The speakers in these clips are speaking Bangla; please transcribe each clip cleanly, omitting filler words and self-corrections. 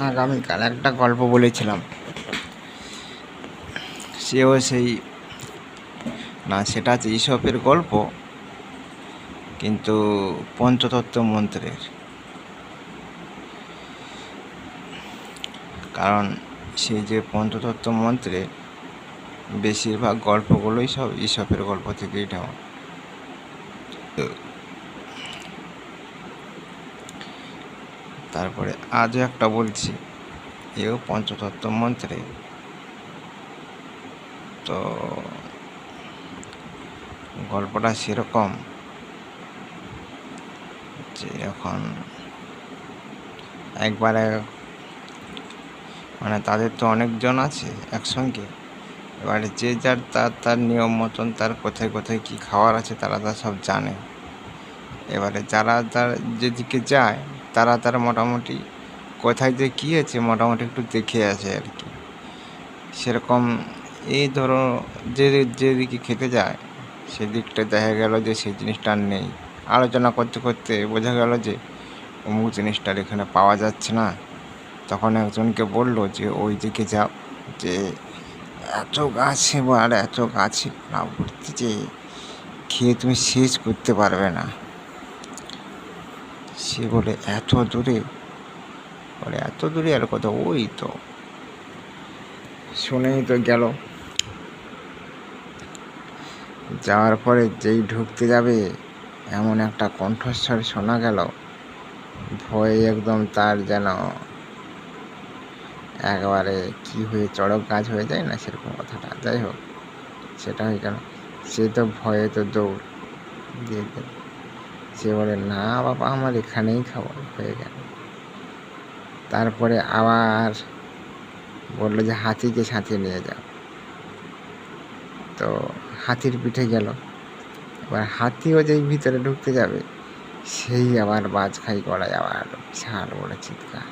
আগামীকাল একটা গল্প বলেছিলাম, সেও সেই না, সেটা হচ্ছে ঈশপের গল্প, কিন্তু পঞ্চতত্ত্ব মন্ত্রের। কারণ সেই যে পঞ্চতত্ত্ব মন্ত্রে বেশিরভাগ গল্পগুলোই সব ঈশপের গল্প থেকেই নেওয়া। তারপরে আজও একটা বলছি, এও পঞ্চতত্ত্ব মন্ত্রে। তো গল্পটা সেরকম যে এখন একবারে মানে তাদের তো অনেকজন আছে একসঙ্গে, এবারে যে যার তার নিয়ম মতন তার কোথায় কোথায় কী খাওয়ার আছে তারা তা সব জানে। এবারে যারা তার যেদিকে যায় তারা মোটামুটি কোথায় যে কী আছে মোটামুটি একটু দেখে আসে আর কি। সেরকম এই ধরো যেদিকে খেতে যায় সেদিকটা দেখা গেল যে সেই জিনিসটা আর নেই। আলোচনা করতে করতে বোঝা গেল যে অমুক জিনিসটার এখানে পাওয়া যাচ্ছে না। তখন একজনকে বললো যে ওই দিকে যাও, যে এত গাছে আর এত গাছে না ভর্তি যে খেয়ে তুমি শেষ করতে পারবে না। সে বলে এত দূরে? বলে এত দূরে আর কথা, ওই তো। শুনেই তো গেল। যাওয়ার পরে যেই ঢুকতে যাবে এমন একটা কণ্ঠস্বর শোনা গেল, ভয়ে একদম তার যেন একেবারে কি হয়ে চড়ক গাছ হয়ে যায় না, সেরকম কথাটা। যাই হোক, সেটা হয়ে গেল। সে তো ভয়ে তো দৌড় দিয়ে গেল। সে বলে না বাবা, আমার এখানেই খাবার হয়ে গেল। তারপরে আবার বললো যে হাতিকে সাথে নিয়ে যাও। তো হাতির পিঠে গেল। এবার হাতিও যেই ভিতরে ঢুকতে যাবে সেই আবার বাজ খাই গলায় আবার বিশাল বড় চিৎকার।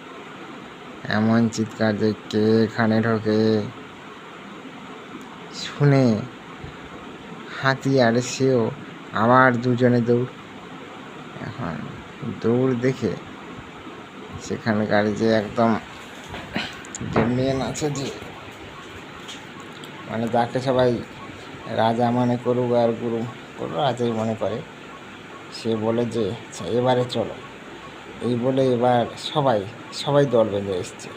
এমন চিৎকার যে কে এখানে ঢোকে শুনে হাতি আর সেও আবার দুজনে দৌড়। এখন দৌড় দেখে সেখানকার যে একদম যে মেন আছে, যে মানে যাকে সবাই রাজা মনে করুক আর গুরু করুক, রাজাই মনে করে, সে বলে যে আচ্ছা এবারে চলো। এই বলে এবার সবাই দল বেঁধে এসছে।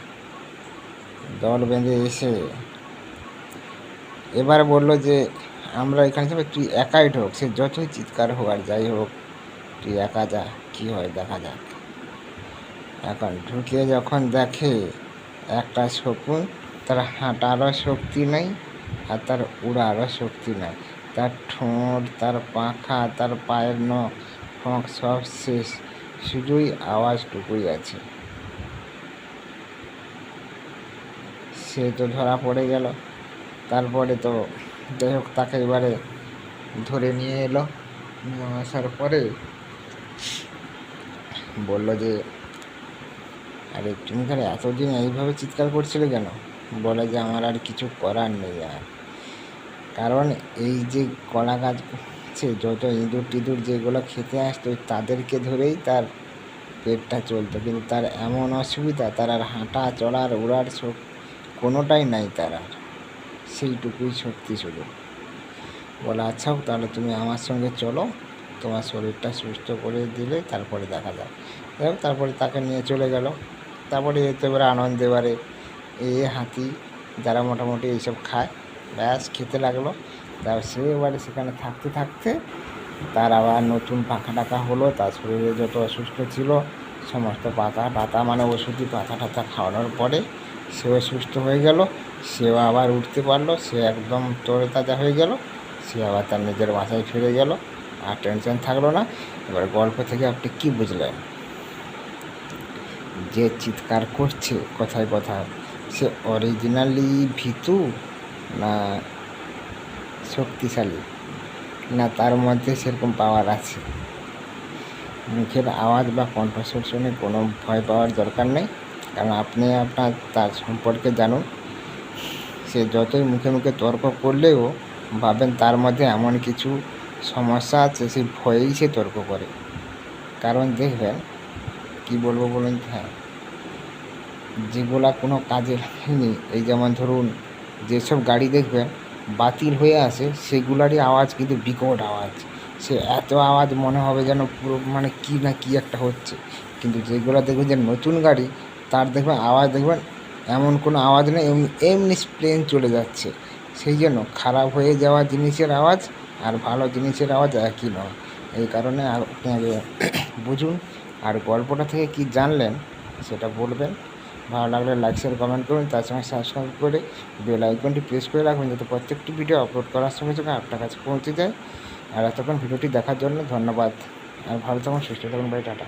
দল বেঁধে এসে এবার বললো যে আমরা এখানে সবাই, তুই একাই ঢোক, সে যতই চিৎকার হোক আর যাই হোক, তুই একা যা, কী হয় দেখা যাক। এখন ঢুকে যখন দেখে একটা শকুন, তার হাঁটারও শক্তি নেই আর তার উড়ারও শক্তি নেই। তার ঠোঁট, তার পাখা, তার পায়ের নখ ফঁক সব শেষ, শুধুই আওয়াজটুকুই আছে। সে তো ধরা পড়ে গেল। তারপরে তো যাই হোক, তাকে এবারে ধরে নিয়ে এলো। নিয়ে আসার পরে বললো যে আরে তুমি তাহলে এতদিন এইভাবে চিৎকার করছিলে কেন? বলে যে আমার আর কিছু করার নেই আর, কারণ এই যে কলা গাছ যত ইঁদুর টিঁদুর যেগুলো খেতে আসতো তাদেরকে ধরেই তার পেটটা চলতো, কিন্তু তার এমন অসুবিধা, তার আর হাঁটা চলার উড়ার কোনোটাই নাই তার আর, সেইটুকুই শক্তি শুধু। বলে আচ্ছা তাহলে তুমি আমার সঙ্গে চলো, তোমার শরীরটা সুস্থ করে দিলে তারপরে দেখা যাক। তারপরে তাকে নিয়ে চলে গেল। তারপরে এতে এবারে আনন্দ, এবারে হাতি যারা মোটামুটি এইসব খায়, ব্যাস খেতে লাগলো। তার সে এবারে সেখানে থাকতে থাকতে তার আবার নতুন পাখা টাকা হলো, তার শরীরে যত অসুস্থ ছিল সমস্ত পাতা টাতা মানে ওষুধি পাতা টাতা খাওয়ানোর পরে সেও সুস্থ হয়ে গেল। সেও আবার উঠতে পারলো, সে একদম তরতাজা হয়ে গেল। সে আবার তার নিজের বাসায় ফিরে গেল, আর টেনশন থাকলো না। এবার গল্প থেকে আপনি কি বুঝলেন? যে চিৎকার করছে কথায় কথায়, সে অরিজিনালি ভীতু না শক্তিশালী, না তার মধ্যে সেরকম পাওয়ার আছে? মুখের আওয়াজ বা কণ্ঠস্বর শুনে কোনো ভয় পাওয়ার দরকার নেই, কারণ আপনি তার সম্পর্কে জানুন। সে যতই মুখে মুখে তর্ক করলেও ভাবেন তার মধ্যে এমন কিছু সমস্যা আছে, সেই ভয়েই সে তর্ক করে। কারণ দেখবেন, কি বলবো বলুন, হ্যাঁ, যেগুলা কোনো কাজে লাগেনি, এই যেমন ধরুন যেসব গাড়ি দেখবেন বাতিল হয়ে আসে সেগুলারই আওয়াজ কিন্তু বিকট আওয়াজ, সে এত আওয়াজ মনে হবে যেন পুরো মানে কী না কী একটা হচ্ছে। কিন্তু যেগুলো দেখবেন যে নতুন গাড়ি, তার দেখবেন আওয়াজ দেখবেন এমন কোনো আওয়াজ নেই, এমনি এমনি প্লেন চলে যাচ্ছে। সেই জন্য খারাপ হয়ে যাওয়া জিনিসের আওয়াজ আর ভালো জিনিসের আওয়াজ একই নয়। এই কারণে আপনি আগে বুঝুন। আর গল্পটা থেকে কি জানলেন সেটা বলবেন। ভালো লাগলে লাইক শেয়ার কমেন্ট করুন, তার সঙ্গে সাবস্ক্রাইব করে বেল আইকনটি প্রেস করে রাখবেন যাতে প্রত্যেকটি ভিডিও আপলোড করার সঙ্গে সঙ্গে আপনার কাছে পৌঁছে যায়। আর এতক্ষণ ভিডিওটি দেখার জন্য ধন্যবাদ। আর ভালো থাকুন, সুস্থ থাকুন, বাই, টাটা।